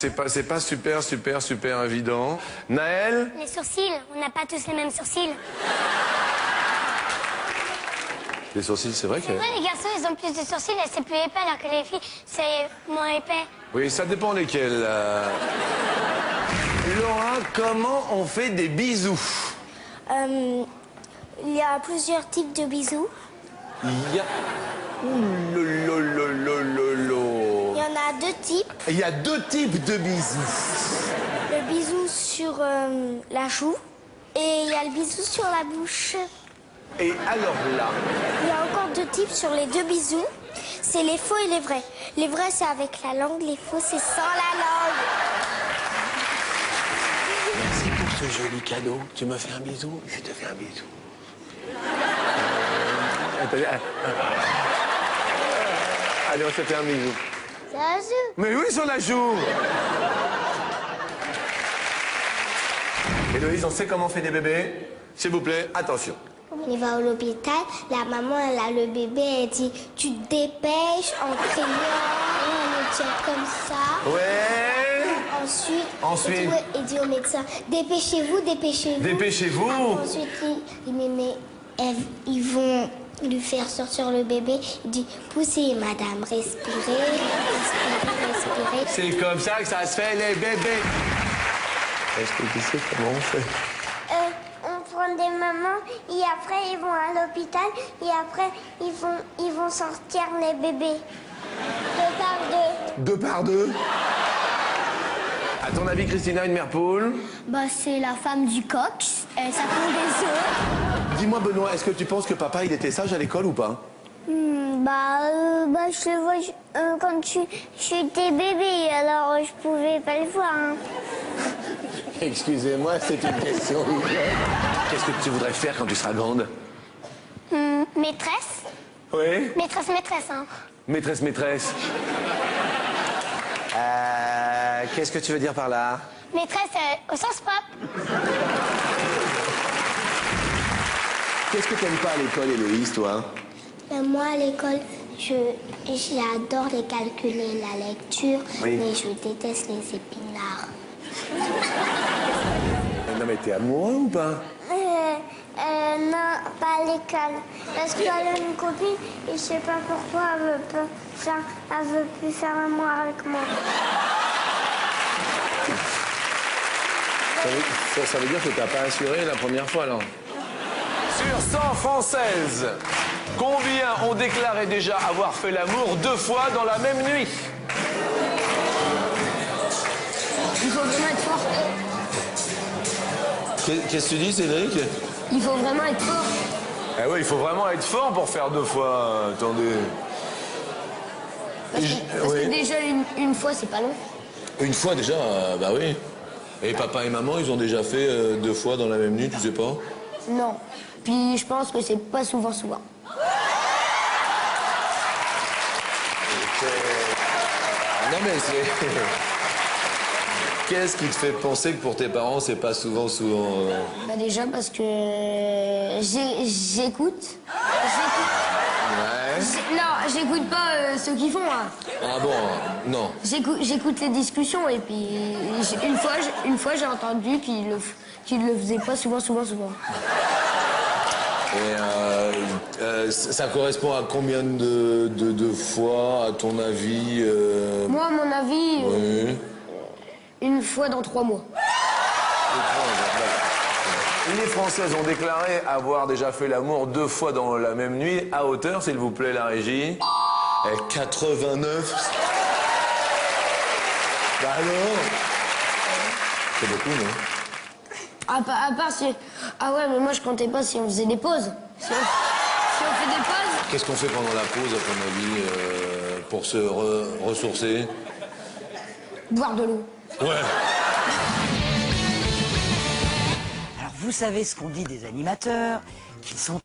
C'est pas super évident. Naël? Les sourcils, on n'a pas tous les mêmes sourcils. Les sourcils, c'est vrai que... Ouais, les garçons, ils ont plus de sourcils et c'est plus épais, alors que les filles, c'est moins épais. Oui, ça dépend lesquels. Laura, comment on fait des bisous? Il y a plusieurs types de bisous. Il y a... Ouh, Il y en a deux types. Il y a deux types de bisous. Le bisou sur la joue et il y a le bisou sur la bouche. Et alors là... Il y a encore deux types sur les deux bisous. C'est les faux et les vrais. Les vrais, c'est avec la langue. Les faux, c'est sans la langue. Merci pour ce joli cadeau. Tu me fais un bisou? Je te fais un bisou. Allez, on se fait un bisou. C'est la joue. Mais oui, sur la joue. Héloïse, on sait comment on fait des bébés? S'il vous plaît, attention. Il va à l'hôpital, la maman, elle a le bébé, elle dit « Tu te dépêches en criant, on le tient comme ça. » Ouais. Ensuite. Il dit au médecin « Dépêchez-vous, dépêchez-vous. » Dépêchez-vous. Ensuite, il dit « Mais ils vont lui faire sortir le bébé. » Il dit « Poussez, madame, respirez, respirez. » C'est comme ça que ça se fait, les bébés. Est-ce que tu sais comment on fait? On prend des mamans et après ils vont à l'hôpital et après ils vont sortir les bébés. Deux par deux. Deux par deux. À ton avis, Christina, une mère poule? Bah c'est la femme du coq, ça pond des œufs. Dis-moi, Benoît, est-ce que tu penses que papa, il était sage à l'école ou pas? Je le vois quand j'étais bébé, alors je pouvais pas le voir. Hein. Excusez-moi, c'est une question. Qu'est-ce que tu voudrais faire quand tu seras grande? Maîtresse. Oui. Maîtresse, hein. Maîtresse. Qu'est-ce que tu veux dire par là? Maîtresse au sens propre. Qu'est-ce que t'aimes pas à l'école, Héloïse, toi? Moi, à l'école, j'adore les calculs et la lecture, oui. Mais je déteste les épinards. Non, mais t'es amoureux ou pas? Non, pas à l'école. Parce qu'elle a une copine et je sais pas pourquoi elle veut plus faire amour avec moi. Ça veut dire que t'as pas assuré la première fois, alors? Sur 100 Françaises, combien ont déclaré déjà avoir fait l'amour 2 fois dans la même nuit? Il faut vraiment être fort. Qu'est-ce que tu dis, Cédric? Il faut vraiment être fort. Eh oui, il faut vraiment être fort pour faire 2 fois. Attendez. Parce que déjà, une fois, c'est pas long. Une fois déjà, bah oui. Et papa et maman, ils ont déjà fait 2 fois dans la même nuit, tu sais pas? Non. Puis je pense que c'est pas souvent. Non mais c'est... Qu'est-ce qui te fait penser que pour tes parents, c'est pas souvent... Bah déjà parce que j'écoute. Ouais. Non, j'écoute pas ce qu'ils font. Hein. Ah bon, non. J'écoute les discussions et puis une fois j'ai entendu qu'ils le faisaient pas souvent. Et ça correspond à combien de fois, à ton avis Moi, à mon avis, Oui. une fois dans 3 mois. Les Françaises ont déclaré avoir déjà fait l'amour 2 fois dans la même nuit. À hauteur, s'il vous plaît, la régie. Et 89. Bah alors? C'est beaucoup, non? À part si... Ah ouais, mais moi je comptais pas si on faisait des pauses. Si on fait des pauses... Qu'est-ce qu'on fait pendant la pause, à ton avis, pour se ressourcer? Boire de l'eau. Ouais. Alors vous savez ce qu'on dit des animateurs, qu'ils sont